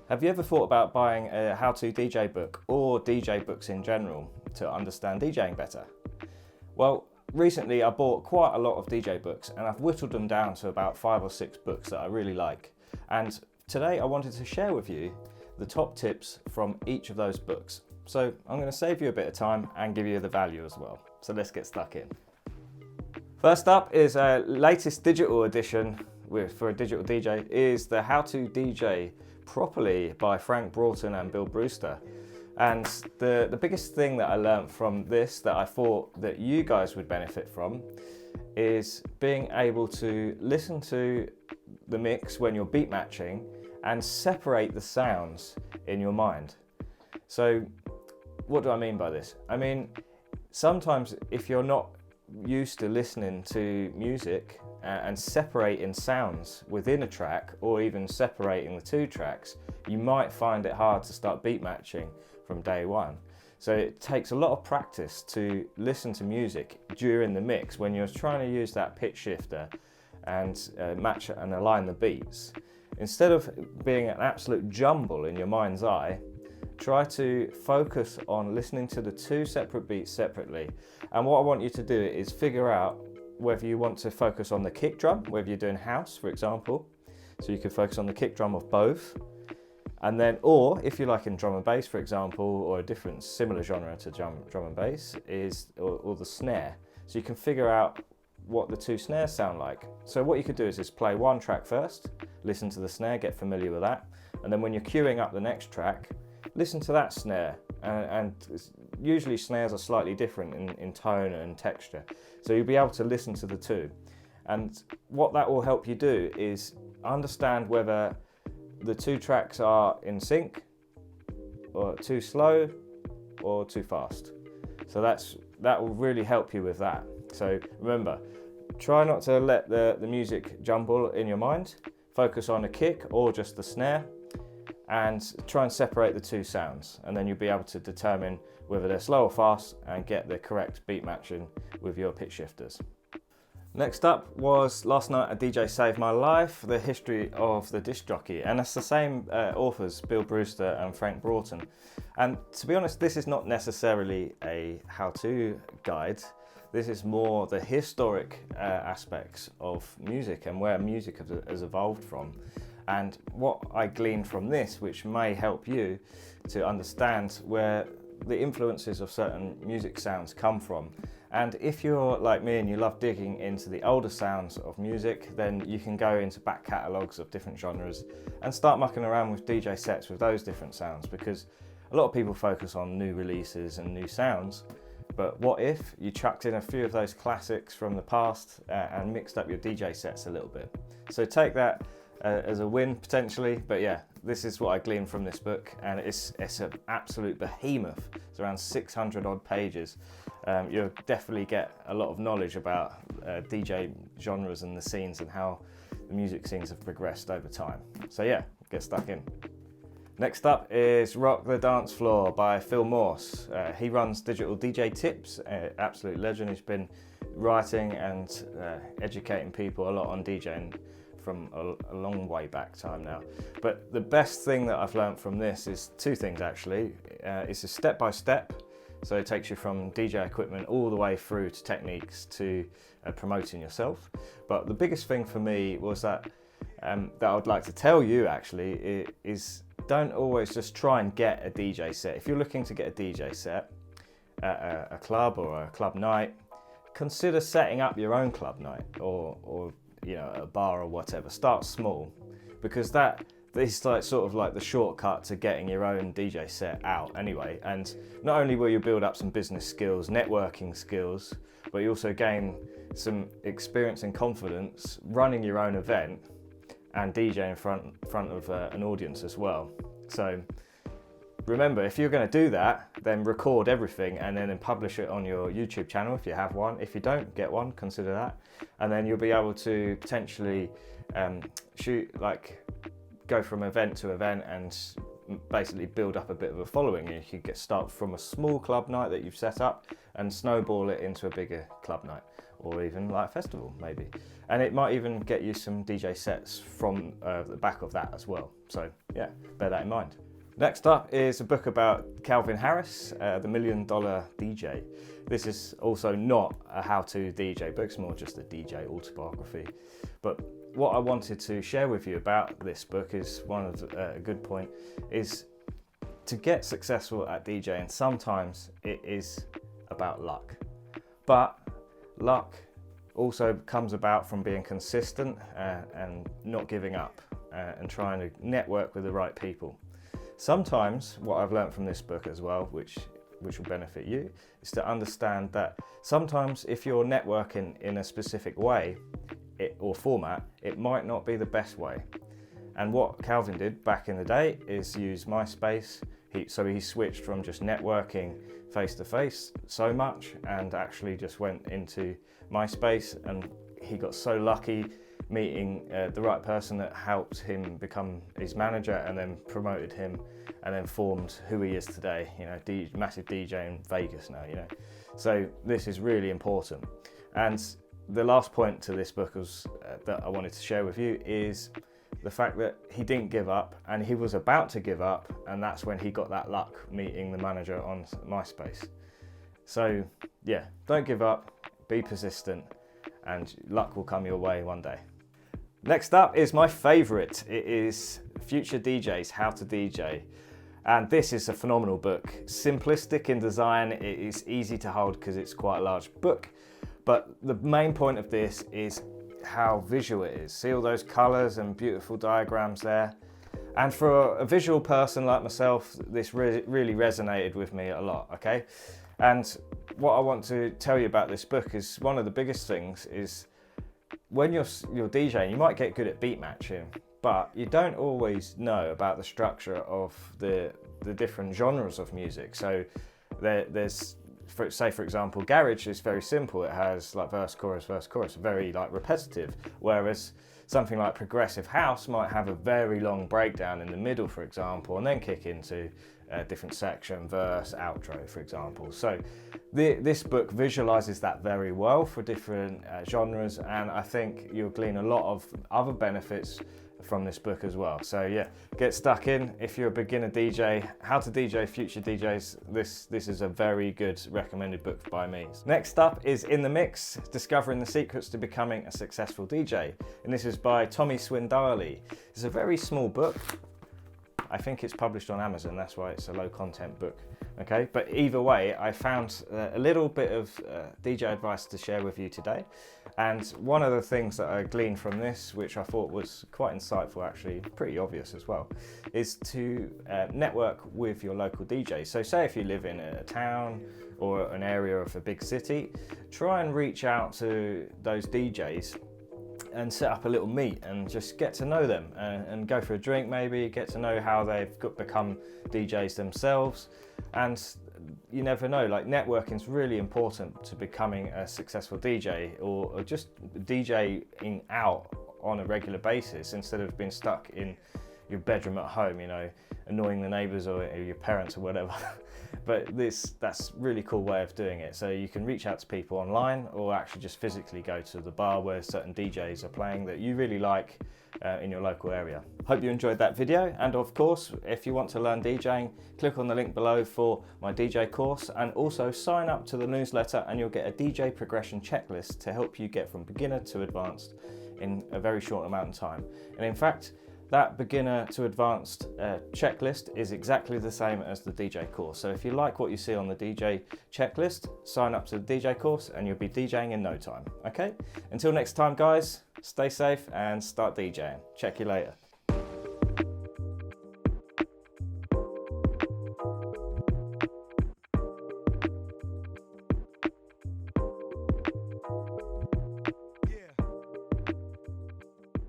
Have you ever thought about buying a how-to DJ book or DJ books in general to understand DJing better? Well, recently I bought quite a lot of DJ books and I've whittled them down to about 5 or 6 books that I really like. And today I wanted to share with you the top tips from each of those books. So I'm going to save you a bit of time and give you the value as well. So let's get stuck in. First up is a latest digital edition for a digital DJ is the How to DJ Properly by Frank Broughton and Bill Brewster. And the biggest thing that I learned from this that I thought that you guys would benefit from is being able to listen to the mix when you're beat matching and separate the sounds in your mind. So what do I mean by this? I mean, sometimes if you're not used to listening to music and separating sounds within a track, or even separating the 2 tracks, you might find it hard to start beat matching from day one. So it takes a lot of practice to listen to music during the mix when you're trying to use that pitch shifter and match and align the beats. Instead of being an absolute jumble in your mind's eye, try to focus on listening to the 2 separate beats separately. And what I want you to do is figure out whether you want to focus on the kick drum, whether you're doing house, for example. So you can focus on the kick drum of both. And then, or if you like in drum and bass, for example, or a different similar genre to drum and bass, or the snare. So you can figure out what the 2 snares sound like. So what you could do is just play one track first, listen to the snare, get familiar with that. And then when you're queuing up the next track, listen to that snare, and usually snares are slightly different in tone and texture. So you'll be able to listen to the 2. And what that will help you do is understand whether the 2 tracks are in sync, or too slow, or too fast. So that will really help you with that. So remember, try not to let the music jumble in your mind. Focus on a kick or just the snare, and try and separate the 2 sounds, and then you'll be able to determine whether they're slow or fast and get the correct beat matching with your pitch shifters. Next up was last night a DJ Saved My Life, the history of the disc jockey, and it's the same authors, Bill Brewster and Frank Broughton. And to be honest, this is not necessarily a how-to guide. This is more the historic aspects of music and where music has evolved from. And what I gleaned from this, which may help you to understand where the influences of certain music sounds come from. And if you're like me and you love digging into the older sounds of music, then you can go into back catalogues of different genres and start mucking around with DJ sets with those different sounds, because a lot of people focus on new releases and new sounds. But what if you chucked in a few of those classics from the past and mixed up your DJ sets a little bit? So take that as a win potentially, but yeah, this is what I gleaned from this book, and it's an absolute behemoth. It's around 600 odd pages. You'll definitely get a lot of knowledge about DJ genres and the scenes and how the music scenes have progressed over time. So yeah, get stuck in. Next up is Rock the Dance Floor by Phil Morse. He runs Digital DJ Tips, absolute legend. He's been writing and educating people a lot on DJing from a long way back time now. But the best thing that I've learned from this is 2 things actually. It's a step-by-step, so it takes you from DJ equipment all the way through to techniques to promoting yourself. But the biggest thing for me was that I would like to tell you actually is don't always just try and get a DJ set. If you're looking to get a DJ set at a club or a club night, consider setting up your own club night or you know, a bar or whatever. Start small, because that is like sort of like the shortcut to getting your own DJ set out anyway. And not only will you build up some business skills, networking skills, but you also gain some experience and confidence running your own event and DJ in front of an audience as well. So remember, if you're going to do that, then record everything and then publish it on your YouTube channel if you have one. If you don't get one, consider that. And then you'll be able to potentially go from event to event and basically build up a bit of a following. You could start from a small club night that you've set up and snowball it into a bigger club night, or even like a festival maybe. And it might even get you some DJ sets from the back of that as well. So yeah, bear that in mind. Next up is a book about Calvin Harris, the $1 Million DJ. This is also not a how-to DJ book, it's more just a DJ autobiography. But what I wanted to share with you about this book is a good point is to get successful at DJing. Sometimes it is about luck, but luck also comes about from being consistent and not giving up and trying to network with the right people. Sometimes what I've learned from this book as well, which will benefit you, is to understand that sometimes if you're networking in a specific way or format, it might not be the best way. And what Calvin did back in the day is use MySpace. So he switched from just networking face-to-face so much and actually just went into MySpace, and he got so lucky meeting the right person that helped him become his manager and then promoted him and then formed who he is today, you know, massive DJ in Vegas now, you know. So this is really important. And the last point to this book that I wanted to share with you is the fact that he didn't give up, and he was about to give up, and that's when he got that luck meeting the manager on MySpace. So yeah, don't give up, be persistent, and luck will come your way one day. Next up is my favorite. It is Future DJs, How to DJ. And this is a phenomenal book. Simplistic in design, it is easy to hold because it's quite a large book. But the main point of this is how visual it is. See all those colors and beautiful diagrams there? And for a visual person like myself, this really resonated with me a lot, okay? And what I want to tell you about this book is one of the biggest things is when you're DJing, you might get good at beat matching, but you don't always know about the structure of the different genres of music. So there's, say for example, garage is very simple. It has like verse, chorus, very like repetitive. Whereas something like progressive house might have a very long breakdown in the middle, for example, and then kick into a different section, verse, outro, for example. So this book visualizes that very well for different genres, and I think you'll glean a lot of other benefits from this book as well. So yeah, get stuck in. If you're a beginner DJ, How to DJ Future DJs, this is a very good recommended book by me. Next up is In the Mix, Discovering the Secrets to Becoming a Successful DJ. And this is by Tommy Swindali. It's a very small book. I think it's published on Amazon, that's why it's a low content book. Okay, but either way, I found a little bit of DJ advice to share with you today. And one of the things that I gleaned from this, which I thought was quite insightful, actually pretty obvious as well, is to network with your local DJ. So say if you live in a town or an area of a big city, try and reach out to those DJs and set up a little meet and just get to know them and go for a drink, maybe get to know how they've become DJs themselves. And you never know, like networking is really important to becoming a successful DJ or just DJing out on a regular basis instead of being stuck in your bedroom at home, you know, annoying the neighbors or your parents or whatever. But that's a really cool way of doing it. So you can reach out to people online or actually just physically go to the bar where certain DJs are playing that you really like in your local area. Hope you enjoyed that video, and of course if you want to learn DJing, click on the link below for my DJ course, and also sign up to the newsletter and you'll get a DJ progression checklist to help you get from beginner to advanced in a very short amount of time. And in fact, that beginner to advanced checklist is exactly the same as the DJ course. So if you like what you see on the DJ checklist, sign up to the DJ course and you'll be DJing in no time, okay? Until next time guys, stay safe and start DJing. Check you later.